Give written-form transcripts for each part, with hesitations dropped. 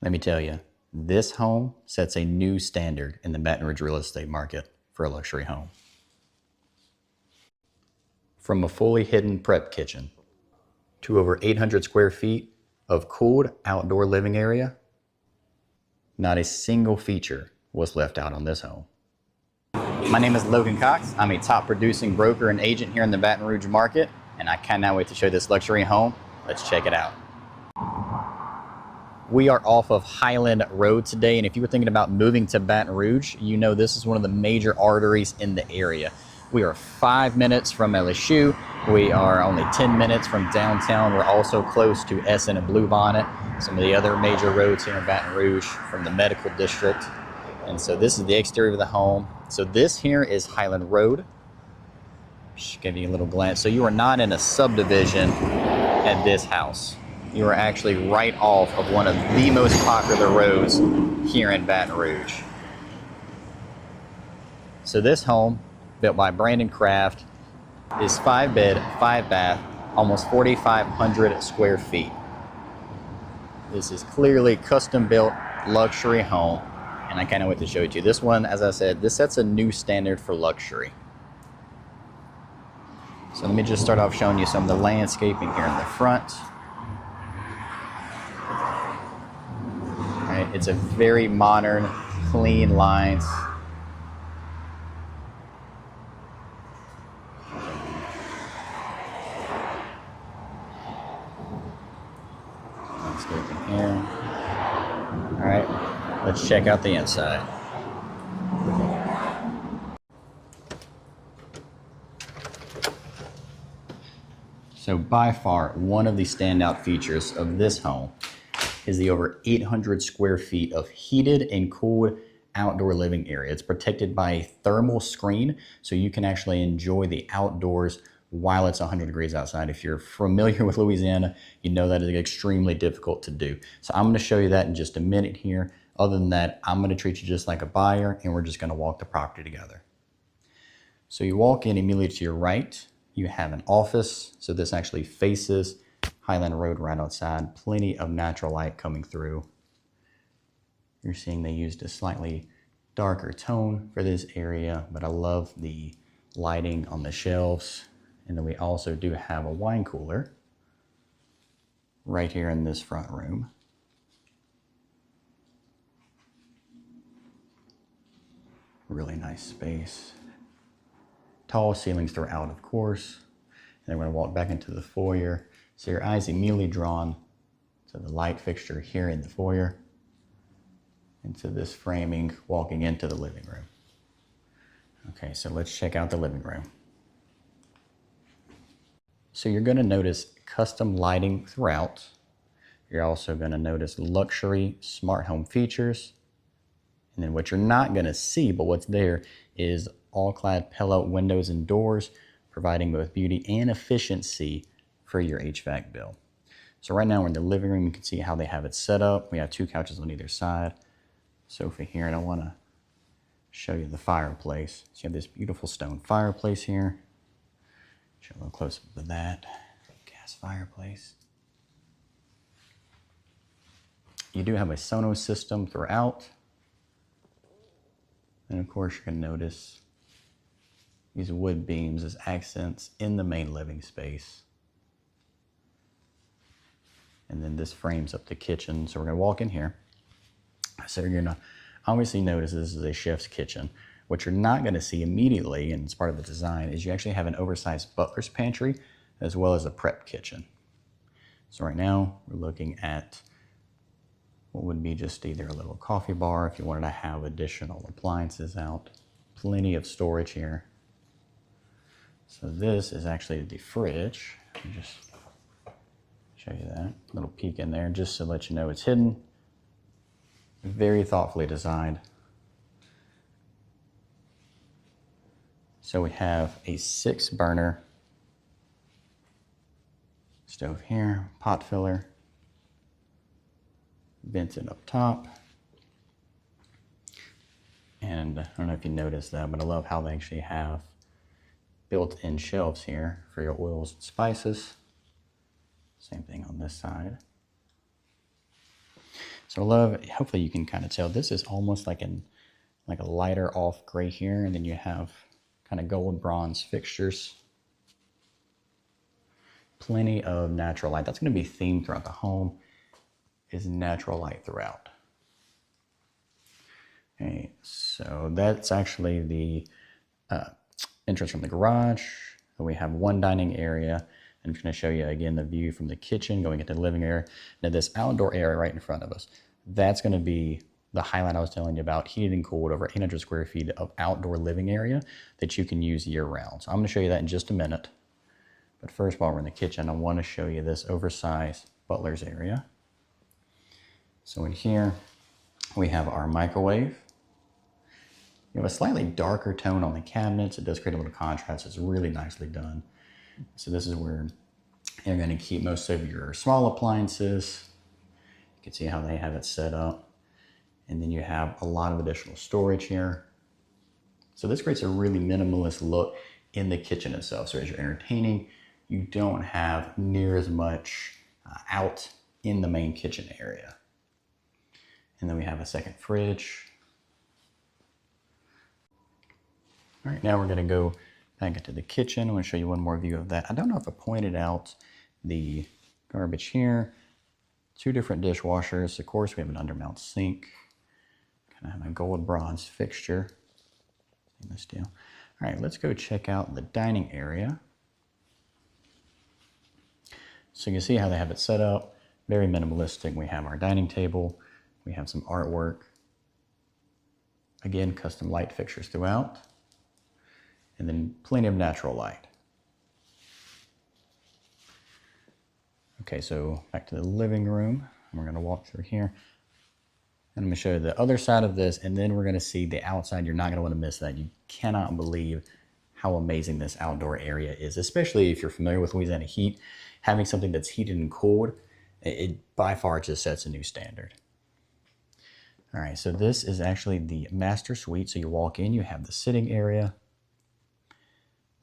Let me tell you, this home sets a new standard in the Baton Rouge real estate market for a luxury home. From a fully hidden prep kitchen to over 800 square feet of cooled outdoor living area, not a single feature was left out on this home. My name is Logan Cox. I'm a top producing broker and agent here in the Baton Rouge market, and I cannot wait to show you this luxury home. Let's check it out. We are off of Highland Road today, and if you were thinking about moving to Baton Rouge, you know this is one of the major arteries in the area. We are 5 minutes from LSU. We are only 10 minutes from downtown. We're also close to Essen and Bluebonnet, some of the other major roads here in Baton Rouge from the medical district. And so this is the exterior of the home. So this here is Highland Road. Just give you a little glance. So you are not in a subdivision at this house. You are actually right off of one of the most popular roads here in Baton Rouge. So this home, built by Brandon Craft, is 5 bed, 5 bath, almost 4,500 square feet. This is clearly custom built luxury home, and I can't wait to show it to you. This one, as I said, this sets a new standard for luxury. So let me just start off showing you some of the landscaping here in the front. All right, it's a very modern, clean lines. Landscaping here. All right, let's check out the inside. So by far, one of the standout features of this home is the over 800 square feet of heated and cooled outdoor living area. It's protected by a thermal screen, so you can actually enjoy the outdoors while it's 100 degrees outside. If you're familiar with Louisiana, you know that is extremely difficult to do. So I'm gonna show you that in just a minute here. Other than that, I'm gonna treat you just like a buyer, and we're just gonna walk the property together. So you walk in immediately to your right, you have an office. So this actually faces Highland Road right outside. Plenty of natural light coming through. You're seeing they used a slightly darker tone for this area, but I love the lighting on the shelves. And then we also do have a wine cooler right here in this front room. Really nice space. Tall ceilings throughout, of course. And then we're gonna walk back into the foyer. So your eyes immediately drawn to the light fixture here in the foyer, into this framing walking into the living room. Okay, so let's check out the living room. So you're gonna notice custom lighting throughout. You're also gonna notice luxury smart home features. And then what you're not gonna see, but what's there, is all-clad pillow windows and doors, providing both beauty and efficiency for your HVAC bill. So right now we're in the living room. You can see how they have it set up. We have 2 couches on either side. Sofa here, and I wanna show you the fireplace. So you have this beautiful stone fireplace here. Show a little close up of that. Gas fireplace. You do have a Sonos system throughout. And of course you're gonna notice these wood beams as accents in the main living space. And then this frames up the kitchen. So we're gonna walk in here. So you're gonna obviously notice this is a chef's kitchen. What you're not gonna see immediately, and it's part of the design, is you actually have an oversized butler's pantry as well as a prep kitchen. So right now we're looking at what would be just either a little coffee bar if you wanted to have additional appliances out. Plenty of storage here. So this is actually the fridge. Let me just show you that. Little peek in there just to let you know it's hidden. Very thoughtfully designed. So we have a 6-burner stove here, pot filler, vented up top. And I don't know if you noticed that, but I love how they actually have built-in shelves here for your oils and spices. Same thing on this side. So I love, hopefully you can kind of tell, this is almost like a lighter off gray here, and then you have kind of gold bronze fixtures. Plenty of natural light. That's going to be themed throughout the home, is natural light throughout. Okay, so that's actually the entrance from the garage. So we have one dining area. I'm just going to show you again the view from the kitchen going into the living area. Now this outdoor area right in front of us, that's going to be the highlight I was telling you about, heated and cooled, over 800 square feet of outdoor living area that you can use year round. So I'm going to show you that in just a minute. But first, while we're in the kitchen, I want to show you this oversized butler's area. So in here, we have our microwave. You have a slightly darker tone on the cabinets. It does create a little contrast. It's really nicely done. So this is where you're going to keep most of your small appliances. You can see how they have it set up. And then you have a lot of additional storage here. So this creates a really minimalist look in the kitchen itself. So as you're entertaining, you don't have near as much out in the main kitchen area. And then we have a second fridge. All right, now we're going to go back into the kitchen. I'm going to show you one more view of that. I don't know if I pointed out the garbage here. 2 different dishwashers. Of course, we have an undermount sink. Kind of have a gold bronze fixture in this deal. All right, let's go check out the dining area. So you can see how they have it set up. Very minimalistic. We have our dining table. We have some artwork. Again, custom light fixtures throughout. And then plenty of natural light. Okay, so back to the living room. We're going to walk through here. And I'm going to show you the other side of this, and then we're going to see the outside. You're not going to want to miss that. You cannot believe how amazing this outdoor area is, especially if you're familiar with Louisiana heat. Having something that's heated and cooled, it by far just sets a new standard. All right, so this is actually the master suite. So you walk in, you have the sitting area.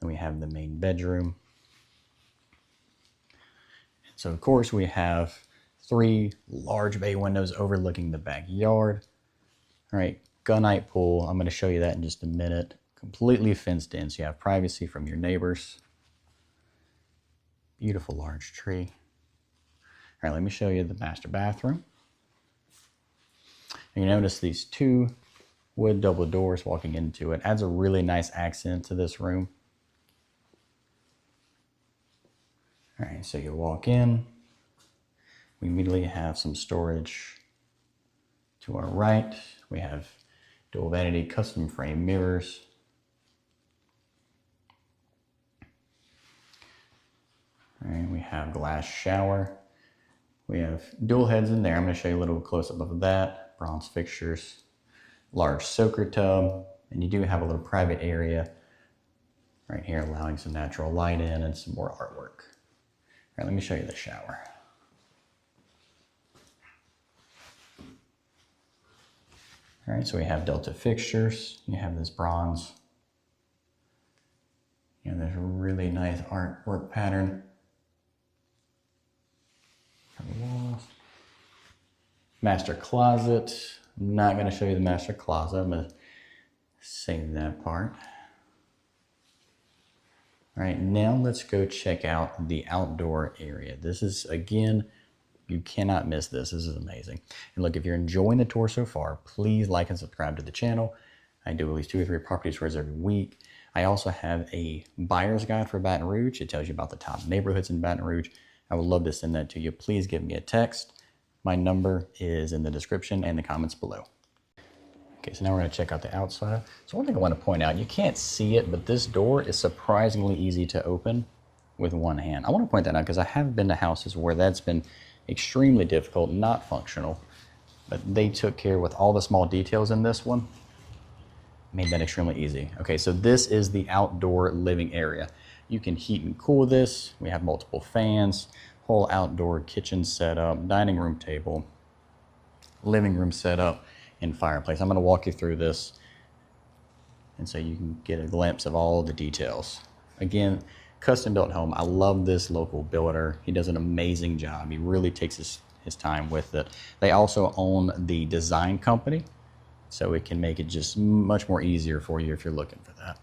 Then we have the main bedroom. So of course we have 3 large bay windows overlooking the backyard. All right, gunite pool. I'm going to show you that in just a minute. Completely fenced in, so you have privacy from your neighbors. Beautiful large tree. All right, let me show you the master bathroom. And you notice these 2 wood double doors walking into it. Adds a really nice accent to this room. All right, so you walk in. We immediately have some storage to our right. We have dual vanity custom frame mirrors. All right, we have glass shower. We have dual heads in there. I'm going to show you a little close-up of that. Bronze fixtures, large soaker tub, and you do have a little private area right here allowing some natural light in and some more artwork. All right, let me show you the shower. All right, so we have Delta fixtures. You have this bronze. You know, there's a really nice artwork pattern on the walls. Master closet. I'm not going to show you the master closet. I'm going to save that part. All right, now let's go check out the outdoor area. This is, again, you cannot miss this. This is amazing. And look, if you're enjoying the tour so far, please like and subscribe to the channel. I do at least 2 or 3 property tours every week. I also have a buyer's guide for Baton Rouge. It tells you about the top neighborhoods in Baton Rouge. I would love to send that to you. Please give me a text. My number is in the description and the comments below. Okay, so now we're going to check out the outside. So one thing I want to point out, you can't see it, but this door is surprisingly easy to open with one hand. I want to point that out because I have been to houses where that's been extremely difficult, not functional, but they took care with all the small details in this one, made that extremely easy. Okay, so this is the outdoor living area. You can heat and cool this. We have multiple fans, whole outdoor kitchen setup, dining room table, living room setup, and fireplace. I'm going to walk you through this and so you can get a glimpse of all the details. Again, custom built home. I love this local builder. He does an amazing job. He really takes his his time with it. They also own the design company, so it can make it just much more easier for you if you're looking for that.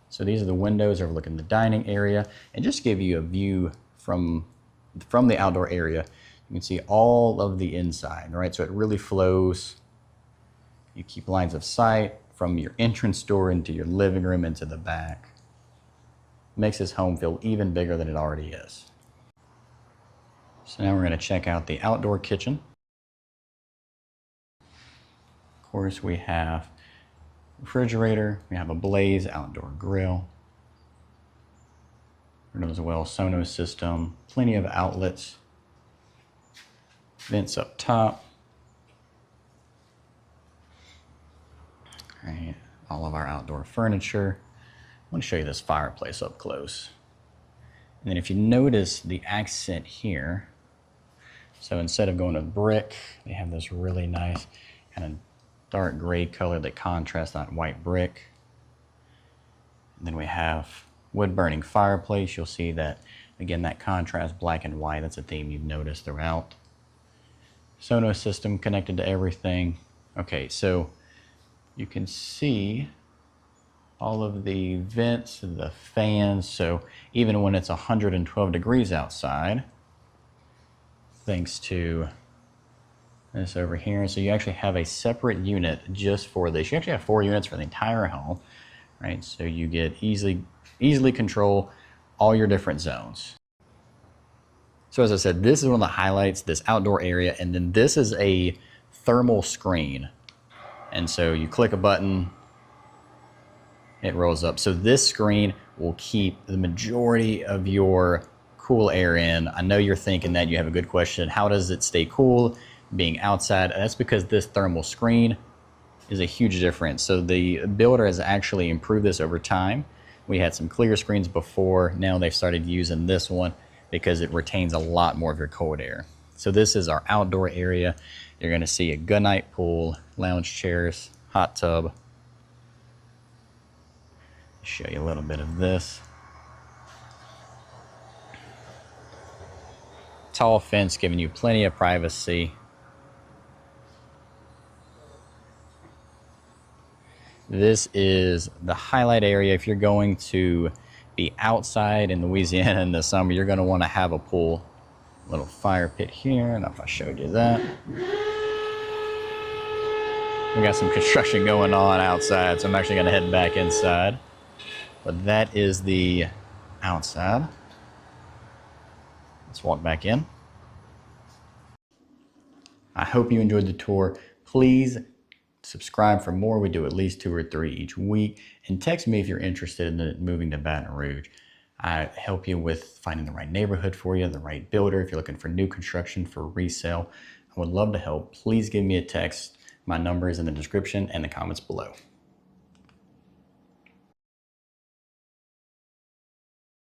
So these are the windows overlooking the dining area, and just give you a view from the outdoor area. You can see all of the inside, right? So it really flows. You keep lines of sight from your entrance door into your living room into the back. Makes this home feel even bigger than it already is. So now we're going to check out the outdoor kitchen. Of course, we have refrigerator, we have a Blaze outdoor grill. As well, Sonos system, plenty of outlets, vents up top. All right, all of our outdoor furniture. I want to show you this fireplace up close. And then if you notice the accent here, so instead of going to brick, they have this really nice kind of dark gray color that contrasts that white brick. And then we have wood burning fireplace. You'll see that, again, that contrast black and white, that's a theme you've noticed throughout. Sonos system connected to everything. Okay, so you can see all of the vents, the fans, so even when it's 112 degrees outside, thanks to this over here, so you actually have a separate unit just for this. You actually have 4 units for the entire home, right? So you get easily control all your different zones. So as I said, this is one of the highlights, this outdoor area, and then this is a thermal screen. And so you click a button, it rolls up. So this screen will keep the majority of your cool air in. I know you're thinking that, you have a good question. How does it stay cool being outside? And that's because this thermal screen is a huge difference. So the builder has actually improved this over time. We had some clear screens before. Now they've started using this one because it retains a lot more of your cold air. So this is our outdoor area. You're gonna see a Gunite pool, lounge chairs, hot tub. Show you a little bit of this. Tall fence giving you plenty of privacy. This is the highlight area. If you're going to be outside in Louisiana in the summer, you're going to want to have a pool. A little fire pit here. I don't know if I showed you that. We got some construction going on outside, so I'm actually going to head back inside. But that is the outside. Let's walk back in. I hope you enjoyed the tour. Please subscribe for more. We do at least 2 or 3 each week. And text me if you're interested in moving to Baton Rouge. I help you with finding the right neighborhood for you, the right builder. If you're looking for new construction for resale, I would love to help. Please give me a text. My number is in the description and the comments below.